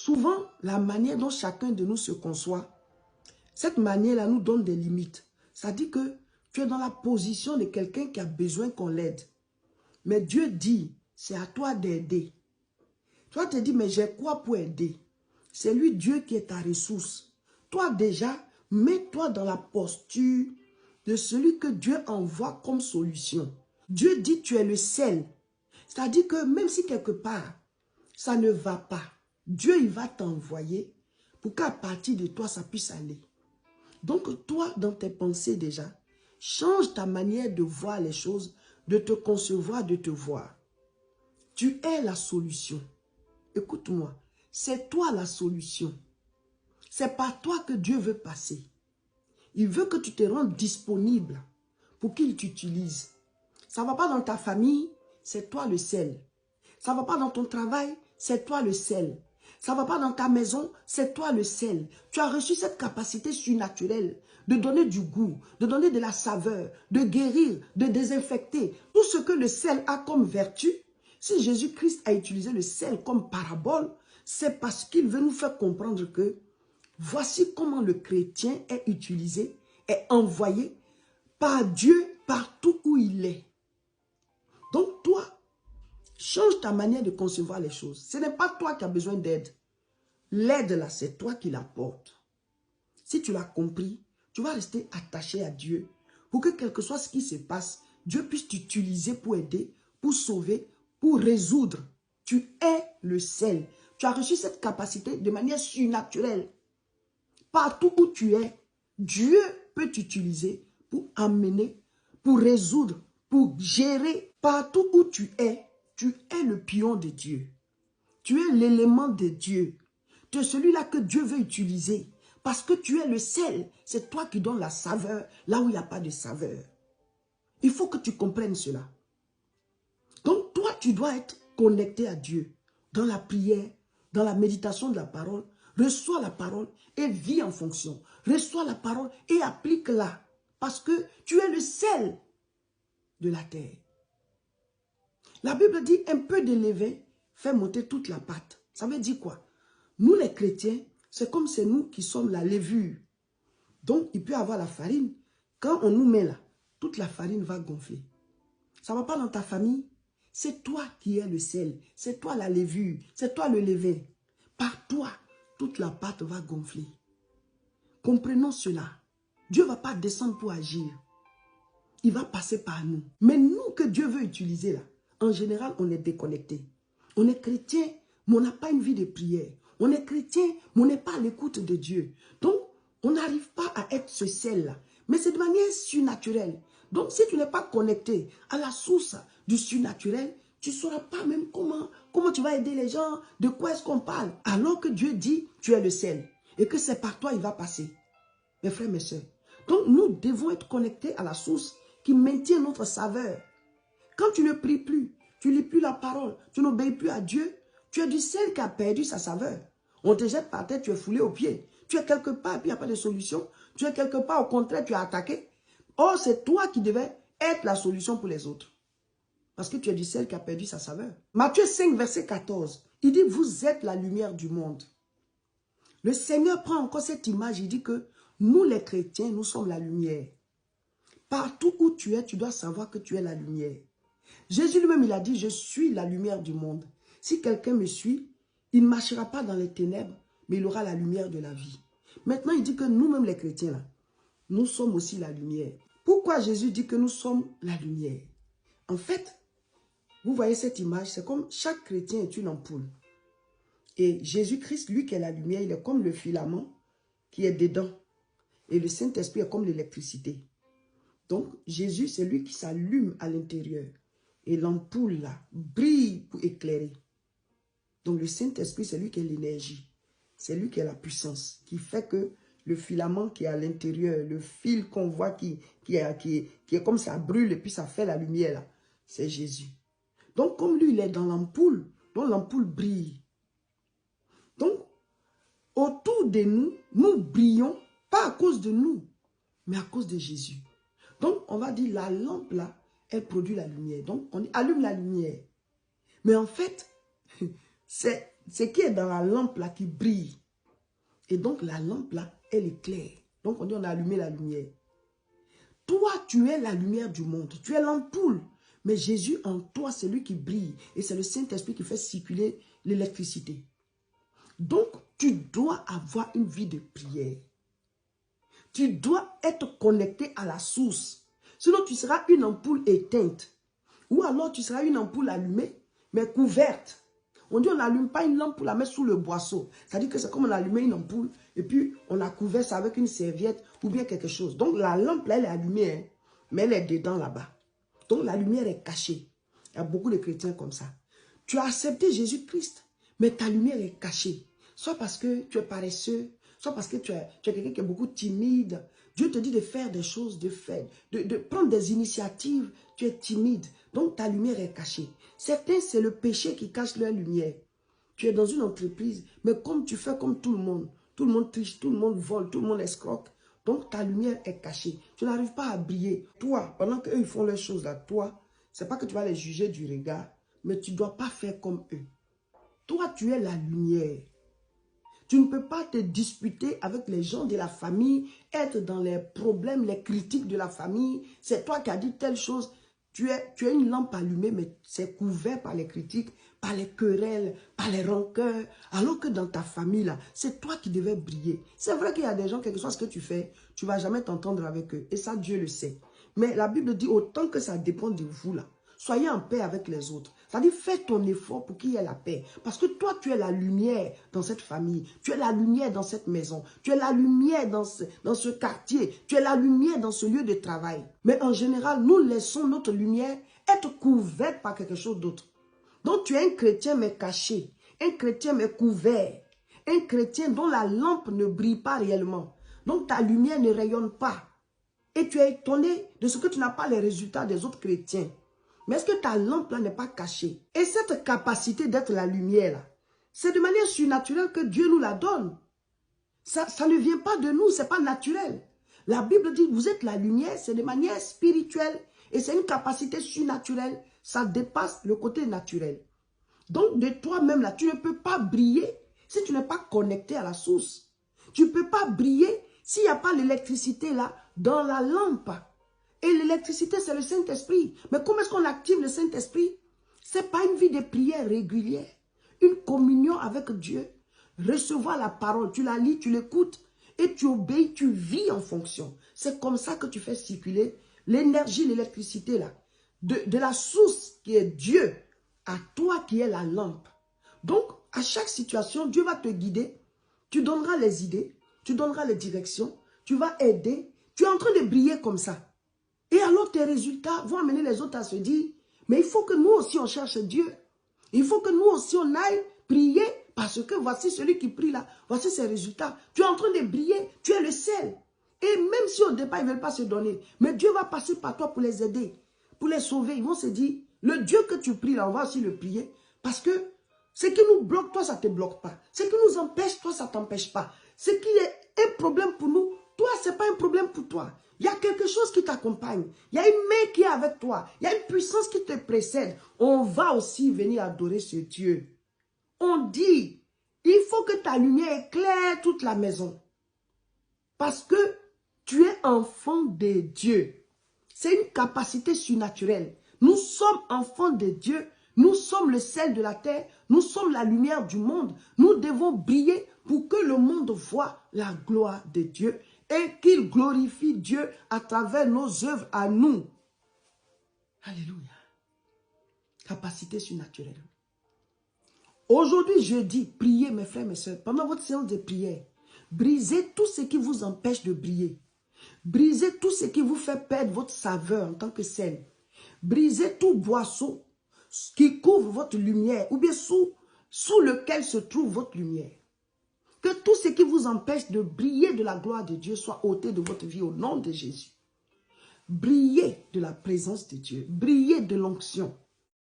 Souvent, la manière dont chacun de nous se conçoit, cette manière-là nous donne des limites. Ça dit que tu es dans la position de quelqu'un qui a besoin qu'on l'aide. Mais Dieu dit, c'est à toi d'aider. Toi, tu te dis, mais j'ai quoi pour aider? C'est lui, Dieu, qui est ta ressource. Toi, déjà, mets-toi dans la posture de celui que Dieu envoie comme solution. Dieu dit, tu es le sel. C'est-à-dire que même si quelque part, ça ne va pas, Dieu, il va t'envoyer pour qu'à partir de toi, ça puisse aller. Donc, toi, dans tes pensées déjà, change ta manière de voir les choses, de te concevoir, de te voir. Tu es la solution. Écoute-moi, c'est toi la solution. C'est par toi que Dieu veut passer. Il veut que tu te rendes disponible pour qu'il t'utilise. Ça ne va pas dans ta famille, c'est toi le sel. Ça ne va pas dans ton travail, c'est toi le sel. Ça ne va pas dans ta maison, c'est toi le sel. Tu as reçu cette capacité surnaturelle de donner du goût, de donner de la saveur, de guérir, de désinfecter. Tout ce que le sel a comme vertu, si Jésus-Christ a utilisé le sel comme parabole, c'est parce qu'il veut nous faire comprendre que voici comment le chrétien est utilisé, est envoyé par Dieu partout où il est. Donc toi, change ta manière de concevoir les choses. Ce n'est pas toi qui as besoin d'aide. L'aide là, c'est toi qui l'apportes. Si tu l'as compris, tu vas rester attaché à Dieu pour que quel que soit ce qui se passe, Dieu puisse t'utiliser pour aider, pour sauver, pour résoudre. Tu es le sel. Tu as reçu cette capacité de manière surnaturelle. Partout où tu es, Dieu peut t'utiliser pour amener, pour résoudre, pour gérer. Partout où tu es le pion de Dieu. Tu es l'élément de Dieu. Tu es celui-là que Dieu veut utiliser. Parce que tu es le sel. C'est toi qui donnes la saveur là où il n'y a pas de saveur. Il faut que tu comprennes cela. Donc toi, tu dois être connecté à Dieu. Dans la prière, dans la méditation de la parole. Reçois la parole et vis en fonction. Reçois la parole et applique-la. Parce que tu es le sel de la terre. La Bible dit un peu de levain fait monter toute la pâte. Ça veut dire quoi? Nous les chrétiens, c'est comme c'est nous qui sommes la levure. Donc il peut y avoir la farine. Quand on nous met là, toute la farine va gonfler. Ça ne va pas dans ta famille. C'est toi qui es le sel. C'est toi la levure. C'est toi le levain. Par toi, toute la pâte va gonfler. Comprenons cela. Dieu ne va pas descendre pour agir. Il va passer par nous. Mais nous que Dieu veut utiliser là, en général, on est déconnecté. On est chrétien, mais on n'a pas une vie de prière. On est chrétien, mais on n'est pas à l'écoute de Dieu. Donc, on n'arrive pas à être ce sel-là. Mais c'est de manière surnaturelle. Donc, si tu n'es pas connecté à la source du surnaturel, tu ne sauras pas même comment tu vas aider les gens, de quoi est-ce qu'on parle. Alors que Dieu dit, tu es le sel. Et que c'est par toi il va passer. Mes frères, mes soeurs. Donc, nous devons être connectés à la source qui maintient notre saveur. Quand tu ne pries plus, tu ne lis plus la parole, tu n'obéis plus à Dieu, tu es du sel qui a perdu sa saveur. On te jette par terre, tu es foulé aux pieds. Tu es quelque part et puis il n'y a pas de solution. Tu es quelque part, au contraire, tu es attaqué. Or, c'est toi qui devais être la solution pour les autres. Parce que tu es du sel qui a perdu sa saveur. Matthieu 5, verset 14, il dit, vous êtes la lumière du monde. Le Seigneur prend encore cette image, il dit que nous les chrétiens, nous sommes la lumière. Partout où tu es, tu dois savoir que tu es la lumière. Jésus lui-même, il a dit, je suis la lumière du monde. Si quelqu'un me suit, il ne marchera pas dans les ténèbres, mais il aura la lumière de la vie. Maintenant, il dit que nous-mêmes les chrétiens, là, nous sommes aussi la lumière. Pourquoi Jésus dit que nous sommes la lumière? En fait, vous voyez cette image, c'est comme chaque chrétien est une ampoule. Et Jésus-Christ, lui qui est la lumière, il est comme le filament qui est dedans. Et le Saint-Esprit est comme l'électricité. Donc, Jésus, c'est lui qui s'allume à l'intérieur. Et l'ampoule, là, brille pour éclairer. Donc, le Saint-Esprit, c'est lui qui est l'énergie. C'est lui qui est la puissance. Qui fait que le filament qui est à l'intérieur, le fil qu'on voit qui est comme ça brûle et puis ça fait la lumière, là, c'est Jésus. Donc, comme lui, il est dans l'ampoule, donc l'ampoule brille. Donc, autour de nous, nous brillons, pas à cause de nous, mais à cause de Jésus. Donc, on va dire, la lampe là, elle produit la lumière. Donc, on allume la lumière. Mais en fait, c'est ce qui est dans la lampe là qui brille. Et donc la lampe là, elle est claire. Donc on dit on a allumé la lumière. Toi, tu es la lumière du monde. Tu es l'ampoule. Mais Jésus en toi, c'est lui qui brille. Et c'est le Saint-Esprit qui fait circuler l'électricité. Donc, tu dois avoir une vie de prière. Tu dois être connecté à la source. Sinon, tu seras une ampoule éteinte. Ou alors, tu seras une ampoule allumée, mais couverte. On dit on n'allume pas une lampe pour la mettre sous le boisseau. C'est-à-dire que c'est comme on allumait une ampoule et puis on a couvert ça avec une serviette ou bien quelque chose. Donc la lampe là, elle est allumée, hein, mais elle est dedans là-bas. Donc la lumière est cachée. Il y a beaucoup de chrétiens comme ça. Tu as accepté Jésus-Christ, mais ta lumière est cachée. Soit parce que tu es paresseux, soit parce que tu es quelqu'un qui est beaucoup timide. Dieu te dit de faire des choses, de prendre des initiatives. Tu es timide, donc ta lumière est cachée. Certains, c'est le péché qui cache leur lumière. Tu es dans une entreprise, mais comme tu fais comme tout le monde triche, tout le monde vole, tout le monde escroque, donc ta lumière est cachée. Tu n'arrives pas à briller. Toi, pendant qu'eux ils font leurs choses là, toi, c'est pas que tu vas les juger du regard, mais tu ne dois pas faire comme eux. Toi, tu es la lumière. Tu ne peux pas te disputer avec les gens de la famille, être dans les problèmes, les critiques de la famille. C'est toi qui as dit telle chose. Tu es une lampe allumée, mais c'est couvert par les critiques, par les querelles, par les rancœurs. Alors que dans ta famille, là, c'est toi qui devais briller. C'est vrai qu'il y a des gens, quel que soit ce que tu fais, tu ne vas jamais t'entendre avec eux. Et ça, Dieu le sait. Mais la Bible dit, autant que ça dépend de vous, là, soyez en paix avec les autres. C'est-à-dire, fais ton effort pour qu'il y ait la paix. Parce que toi, tu es la lumière dans cette famille. Tu es la lumière dans cette maison. Tu es la lumière dans ce quartier. Tu es la lumière dans ce lieu de travail. Mais en général, nous laissons notre lumière être couverte par quelque chose d'autre. Donc, tu es un chrétien mais caché. Un chrétien mais couvert. Un chrétien dont la lampe ne brille pas réellement. Donc, ta lumière ne rayonne pas. Et tu es étonné de ce que tu n'as pas les résultats des autres chrétiens. Mais est-ce que ta lampe là n'est pas cachée? Et cette capacité d'être la lumière là, c'est de manière surnaturelle que Dieu nous la donne. Ça ne vient pas de nous, c'est pas naturel. La Bible dit, vous êtes la lumière, c'est de manière spirituelle. Et c'est une capacité surnaturelle. Ça dépasse le côté naturel. Donc de toi-même là, tu ne peux pas briller si tu n'es pas connecté à la source. Tu ne peux pas briller s'il n'y a pas l'électricité là dans la lampe. Et l'électricité, c'est le Saint-Esprit. Mais comment est-ce qu'on active le Saint-Esprit? Ce n'est pas une vie de prière régulière. Une communion avec Dieu. Recevoir la parole. Tu la lis, tu l'écoutes. Et tu obéis, tu vis en fonction. C'est comme ça que tu fais circuler l'énergie, l'électricité là. De la source qui est Dieu à toi qui est la lampe. Donc, à chaque situation, Dieu va te guider. Tu donneras les idées. Tu donneras les directions. Tu vas aider. Tu es en train de briller comme ça. Et alors tes résultats vont amener les autres à se dire, mais il faut que nous aussi on cherche Dieu. Il faut que nous aussi on aille prier parce que voici celui qui prie là, voici ses résultats. Tu es en train de briller, tu es le seul. Et même si au départ ils ne veulent pas se donner, mais Dieu va passer par toi pour les aider, pour les sauver. Ils vont se dire, le Dieu que tu pries là, on va aussi le prier parce que ce qui nous bloque, toi ça ne te bloque pas. Ce qui nous empêche, toi ça ne t'empêche pas. Ce qui est un problème pour nous, toi ce n'est pas un problème pour toi. Il y a quelque chose qui t'accompagne. Il y a une main qui est avec toi. Il y a une puissance qui te précède. On va aussi venir adorer ce Dieu. On dit, il faut que ta lumière éclaire toute la maison. Parce que tu es enfant de Dieu. C'est une capacité surnaturelle. Nous sommes enfants de Dieu. Nous sommes le sel de la terre. Nous sommes la lumière du monde. Nous devons briller pour que le monde voie la gloire de Dieu. Et qu'il glorifie Dieu à travers nos œuvres à nous. Alléluia. Capacité surnaturelle. Aujourd'hui, je dis, priez mes frères, mes soeurs, pendant votre séance de prière, brisez tout ce qui vous empêche de briller. Brisez tout ce qui vous fait perdre votre saveur en tant que sel. Brisez tout boisseau qui couvre votre lumière ou bien sous lequel se trouve votre lumière. Que tout ce qui vous empêche de briller de la gloire de Dieu soit ôté de votre vie au nom de Jésus. Brillez de la présence de Dieu. Brillez de l'onction.